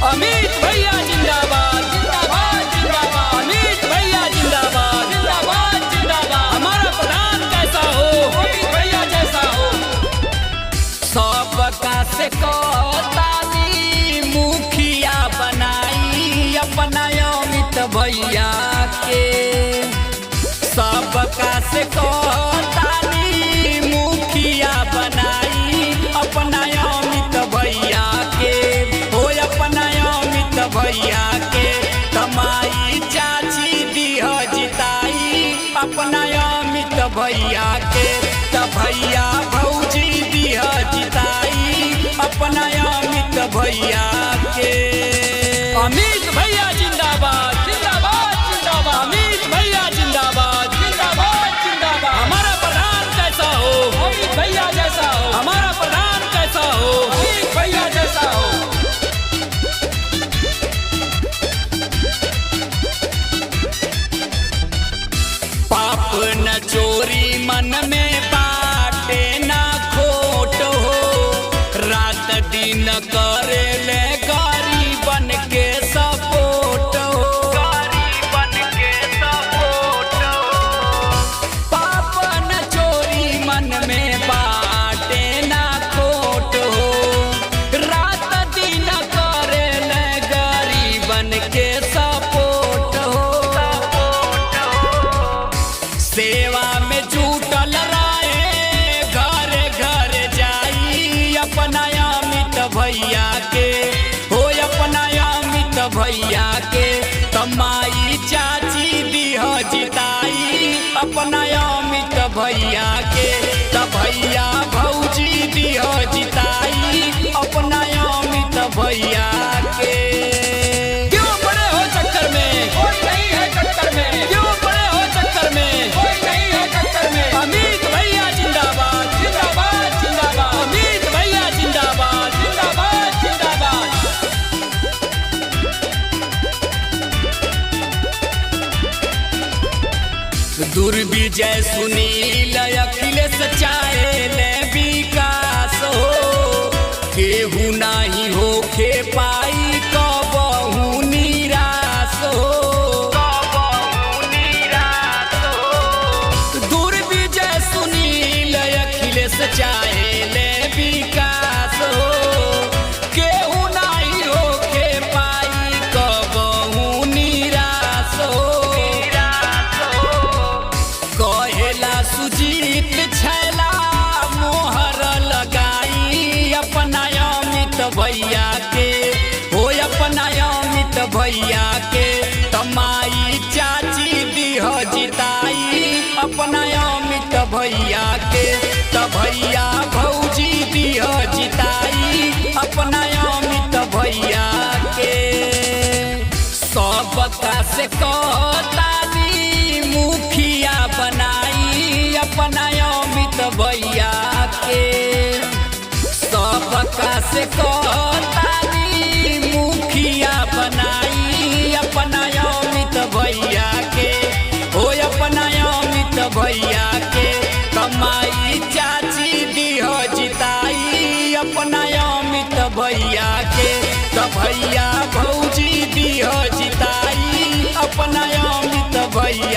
अमित भैया जिंदाबाद जिंदाबाद जिंदाबाद। अमित भैया जिंदाबाद जिंदाबाद जिंदाबाद। हमारा प्रधान कैसा हो, अमित भैया जैसा हो। सबका से कोतानी मुखिया बनाई अपना अमित भैया के। सबका से कोतानी मुखिया बनाई अपना अमित भैया के। हो अपना अमित भैया के कमाई चाची दिह जिताई अपना अमित भैया के। त भैया भौजी दिह जिताई अपना अमित भैया के। अमित भैया जिंदाबाद जिंदाबाद जिंदाबाद। अमित भैया जिंदाबाद जिंदाबाद जिंदाबाद। हमारा प्रधान कैसा हो, अमित भैया जैसा हो। हमारा प्रधान कैसा हो, अमित भैया जैसा हो। पाप न चोरी मन में बाटे ना खोट हो। रात दिन करे ले गरीबन के सपोर्ट हो। गरीबन के सपोर्ट हो। पाप न चोरी मन में बाटे ना खोट हो। रात दिन करे ले गरीबन के सपोर्ट हो। सेवा में जुटल रहे घर घर जाई अपना अमित भैया के। हो अपना अमित भैया के कमाई चाची दिह जिताई अपना अमित भैया के। त भैया भौजी दिह जिताई अपना अमित भैया के। क्यों पड़े हो चक्कर में, कोई नहीं है चक्कर में। क्यों पड़े हो चक्कर में, कोई नहीं है चक्कर में। अमित भैया जिंदाबाद जिंदाबाद जिंदाबाद। अमित भैया जिंदाबाद जिंदाबाद जिंदाबाद। दुर्विजय सुनील अखिलेश चाहे ले विकास हो। केहू नहीं होखे पाई कबहू निराश हो। दुर्विजय सुनील अखिलेश चाहे ले विकास हो। केहू नहीं होखे पाई कबहू निराश हो। कहेला सुजीत छैला मोहर लगाई अपना अमित भैया के। हो अपना अमित भैया के तमाई चाची दिह जिताई अपना अमित भैया के। त भैया भौजी दिह जिताई अपना अमित भैया के। सबका से कोतानी मुखिया बनाई अपना अमित भैया के। सबका से कोतानी मुखिया बनाई अपना अमित भैया के। हो अपना अमित भैया के कमाई चाची दिह जिताई अपना अमित भैया के। त भैया भौजी दिह जिताई अपना अमित भैया